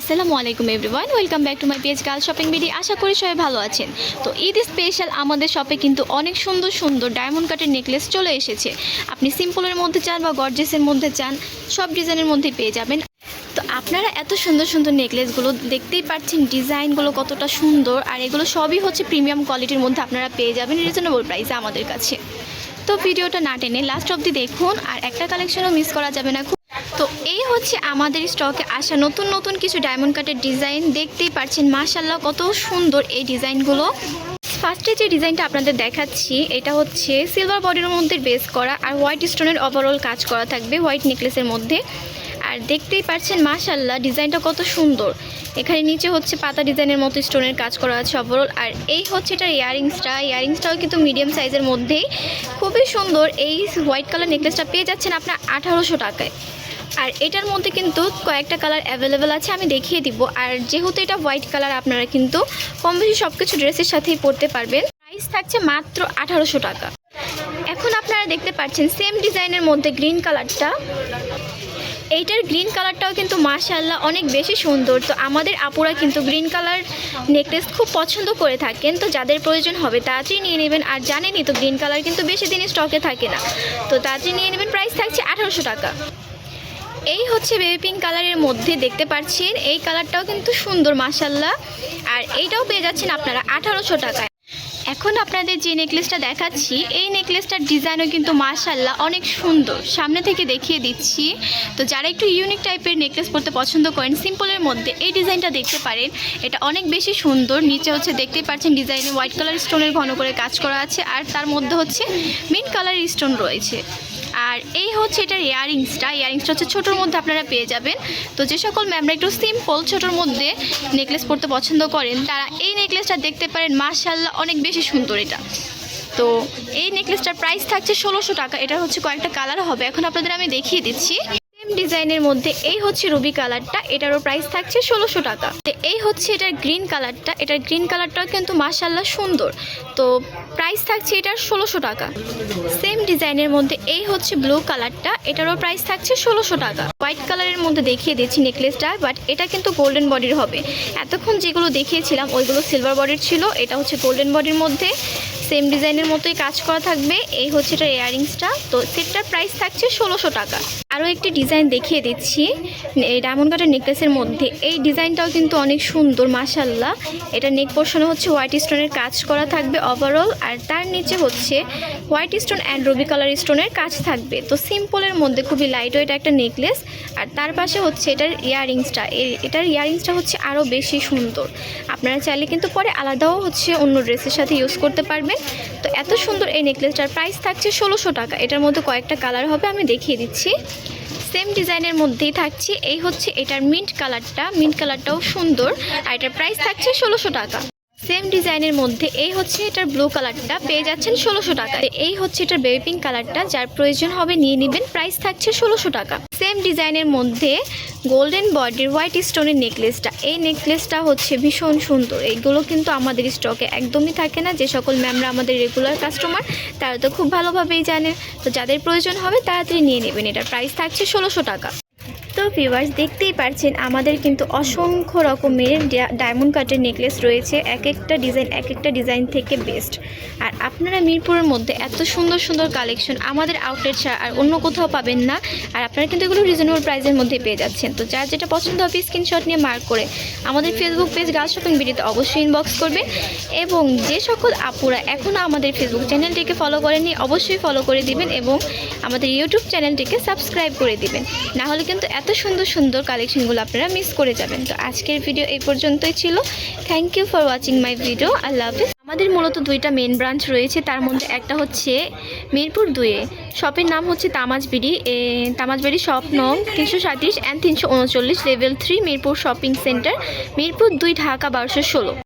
আসসালামু আলাইকুম everyone, welcome back to my page Girl Shopping BD. আশা করি সবাই ভালো আছেন। তো ঈদ স্পেশাল আমাদের শপে কিন্তু অনেক সুন্দর সুন্দর ডায়মন্ড কাটের নেকলেস চলে এসেছে। আপনি সিম্পলের মধ্যে চান বা গর্জিয়াসের মধ্যে চান, সব ডিজাইনের মধ্যেই পেয়ে যাবেন। তো আপনারা এত সুন্দর সুন্দর নেকলেসগুলো দেখতেই পাচ্ছেন, ডিজাইনগুলো কতটা সুন্দর, আর এগুলো সবই হচ্ছে প্রিমিয়াম কোয়ালিটির মধ্যে আপনারা পেয়ে যাবেন রিজনেবল প্রাইসে আমাদের কাছে। তো ভিডিওটা না টেনে লাস্ট অবধি দেখুন, আর একটা কালেকশনও মিস করা যাবে না। তো এই হচ্ছে আমাদের স্টকে আসা নতুন নতুন কিছু ডায়মন্ড কাটের ডিজাইন। দেখতেই পাচ্ছেন মাশাআল্লাহ কত সুন্দর এই ডিজাইনগুলো। ফার্স্টে যে ডিজাইনটা আপনাদের দেখাচ্ছি এটা হচ্ছে সিলভার বডির মধ্যে বেস করা, আর হোয়াইট স্টোনের ওভারঅল কাজ করা থাকবে হোয়াইট নেকলেসের মধ্যে। আর দেখতেই পাচ্ছেন মাশাআল্লাহ ডিজাইনটা কত সুন্দর। এখানে নিচে হচ্ছে পাতা ডিজাইনের মতো স্টোনের কাজ করা আছে ওভারঅল। আর এই হচ্ছে এটার ইয়ারিংসটাও কিন্তু মিডিয়াম সাইজের মধ্যেই খুবই সুন্দর। এই হোয়াইট কালার নেকলেসটা পেয়ে যাচ্ছেন আপনার 1800 টাকায়। আর এটার মধ্যে কিন্তু কয়েকটা কালার অ্যাভেলেবেল আছে, আমি দেখিয়ে দিব। আর যেহেতু এটা হোয়াইট কালার, আপনারা কিন্তু কম বেশি সব কিছু ড্রেসের সাথেই পরতে পারবেন। প্রাইস থাকছে মাত্র 1800 টাকা। এখন আপনারা দেখতে পাচ্ছেন সেম ডিজাইনের মধ্যে গ্রিন কালারটা। এইটার গ্রিন কালারটাও কিন্তু মাশাআল্লাহ অনেক বেশি সুন্দর। তো আমাদের আপুরা কিন্তু গ্রিন কালার নেকলেস খুব পছন্দ করে থাকেন। তো যাদের প্রয়োজন হবে তাড়াতাড়ি নিয়ে নেবেন। আর জানেনই তো গ্রিন কালার কিন্তু বেশি দিন স্টকে থাকে না, তো তাড়াতাড়ি নিয়ে নেবেন। প্রাইস থাকছে 1800 টাকা। এই হচ্ছে বেবি পিঙ্ক কালারের মধ্যে দেখতে পাচ্ছেন, এই কালারটাও কিন্তু সুন্দর মাশাআল্লাহ। আর এইটাও পেয়ে যাচ্ছেন আপনারা 1800 টাকায়। এখন আপনাদের যে নেকলেসটা দেখাচ্ছি এই নেকলেসটার ডিজাইনও কিন্তু মাশাআল্লাহ অনেক সুন্দর, সামনে থেকে দেখিয়ে দিচ্ছি। তো যারা একটু ইউনিক টাইপের নেকলেস পরতে পছন্দ করেন সিম্পলের মধ্যে, এই ডিজাইনটা দেখতে পারেন। এটা অনেক বেশি সুন্দর। নিচে হচ্ছে দেখতেই পাচ্ছেন ডিজাইনে হোয়াইট কালার স্টোনের ঘন করে কাজ করা আছে, আর তার মধ্যে হচ্ছে মিন্ট কালার স্টোন রয়েছে। আর এই হচ্ছে এটার ইয়ারিংসটা হচ্ছে ছোটোর মধ্যে আপনারা পেয়ে যাবেন। তো যে সকল ম্যামরা একটু সিম্পল ছোটোর মধ্যে নেকলেস পরতে পছন্দ করেন তারা এই নেকলেসটা দেখতে পারেন। মাশাআল্লাহ অনেক বেশি সুন্দর এটা। তো এই নেকলেসটার প্রাইস থাকছে 1600 টাকা। এটা হচ্ছে কয়েকটা কালার হবে, এখন আপনাদের আমি দেখিয়ে দিচ্ছি। সেম ডিজাইনের মধ্যে এই হচ্ছে রুবি কালারটা, এটারও প্রাইস থাকছে 1600 টাকা। এই হচ্ছে এটার গ্রিন কালারটা, এটার গ্রিন কালারটাও কিন্তু মাশাআল্লাহ সুন্দর। তো প্রাইস থাকছে এটার 1600 টাকা। সেম ডিজাইনের মধ্যে এই হচ্ছে ব্লু কালারটা, এটারও প্রাইস থাকছে 1600 টাকা। হোয়াইট কালারের মধ্যে দেখিয়ে দিচ্ছি নেকলেসটা, বাট এটা কিন্তু গোল্ডেন বডির হবে। এতক্ষণ যেগুলো দেখিয়েছিলাম ওইগুলো সিলভার বডির ছিল, এটা হচ্ছে গোল্ডেন বডির মধ্যে সেম ডিজাইনের মতোই কাজ করা থাকবে। এই হচ্ছে এটা ইয়ারিংসটা। তো সেটার প্রাইস থাকছে 1600 টাকা। আরও একটি ডিজাইন দেখিয়ে দিচ্ছি এই ডায়মন্ড কাটের নেকলেসের মধ্যে। এই ডিজাইনটাও কিন্তু অনেক সুন্দর মাশাআল্লাহ। এটা নেক পোর্শনে হচ্ছে হোয়াইট স্টোনের কাজ করা থাকবে ওভারঅল, আর তার নিচে হচ্ছে white stone and Ruby colour স্টোনের কাজ থাকবে। তো সিম্পলের মধ্যে খুবই লাইট ওয়েট একটা নেকলেস। আর তার পাশে হচ্ছে এটার ইয়ারিংসটা হচ্ছে আরও বেশি সুন্দর। আপনারা চাইলে কিন্তু পরে আলাদাও হচ্ছে অন্য ড্রেসের সাথে ইউজ করতে পারবেন। তো এত সুন্দর এই নেকলেসটার প্রাইস থাকছে 1600 টাকা। এটার মধ্যে কয়েকটা কালার হবে, আমি দেখিয়ে দিচ্ছি। সেম ডিজাইনের মধ্যেই থাকছে এই হচ্ছে এটার মিন্ট কালারটাও সুন্দর, আর এটার প্রাইস থাকছে 1600 টাকা। সেম ডিজাইনের মধ্যে এই হচ্ছে এটার ব্লু কালারটা, পেয়ে যাচ্ছেন 1600 টাকা। এই হচ্ছে এটার বেবি পিঙ্ক কালারটা, যার প্রয়োজন হবে নিয়ে নেবেন। প্রাইস থাকছে 1600 টাকা। সেম ডিজাইনের মধ্যে গোল্ডেন বডির হোয়াইট স্টোনের নেকলেসটা, এই নেকলেসটা হচ্ছে ভীষণ সুন্দর। এইগুলো কিন্তু আমাদের স্টকে একদমই থাকে না। যে সকল ম্যামরা আমাদের রেগুলার কাস্টমার তারা তো খুব ভালোভাবেই জানেন। তো যাদের প্রয়োজন হবে তাড়াতাড়ি নিয়ে নেবেন। এটার প্রাইস থাকছে 1600 টাকা। তো ভিউয়ার্স দেখতেই পাচ্ছেন আমাদের কিন্তু অসংখ্য রকমের ডায়মন্ড কাটের নেকলেস রয়েছে। এক একটা ডিজাইন থেকে বেস্ট। আর আপনারা মিরপুরের মধ্যে এত সুন্দর সুন্দর কালেকশন আমাদের আউটলেট ছাড়া আর অন্য কোথাও পাবেন না। আর আপনারা কিন্তু এগুলো রিজনেবল প্রাইসের মধ্যে পেয়ে যাচ্ছেন। তো যার যেটা পছন্দ হবে স্ক্রিনশট নিয়ে মার্ক করে আমাদের ফেসবুক পেজ গার্ল শপিং বিডিতে অবশ্যই ইনবক্স করবেন। এবং যে সকল আপুরা এখনও আমাদের ফেসবুক চ্যানেলটিকে ফলো করেননি অবশ্যই ফলো করে দিবেন, এবং আমাদের ইউটিউব চ্যানেলটিকে সাবস্ক্রাইব করে দিবেন। না হলে কিন্তু এত সুন্দর সুন্দর কালেকশনগুলো আপনারা মিস করে যাবেন। তো আজকের ভিডিও এই পর্যন্তই ছিল। Thank you for watching my video. আল্লাহ হাফিজ। আমাদের মূলত দুইটা মেন ব্রাঞ্চ রয়েছে, তার মধ্যে একটা হচ্ছে মিরপুর 2-এ, শপের নাম হচ্ছে তামাজবাড়ি শপ নং 337 and 339, level 3, Mirpur shopping centre, Mirpur 2, Dhaka 1216।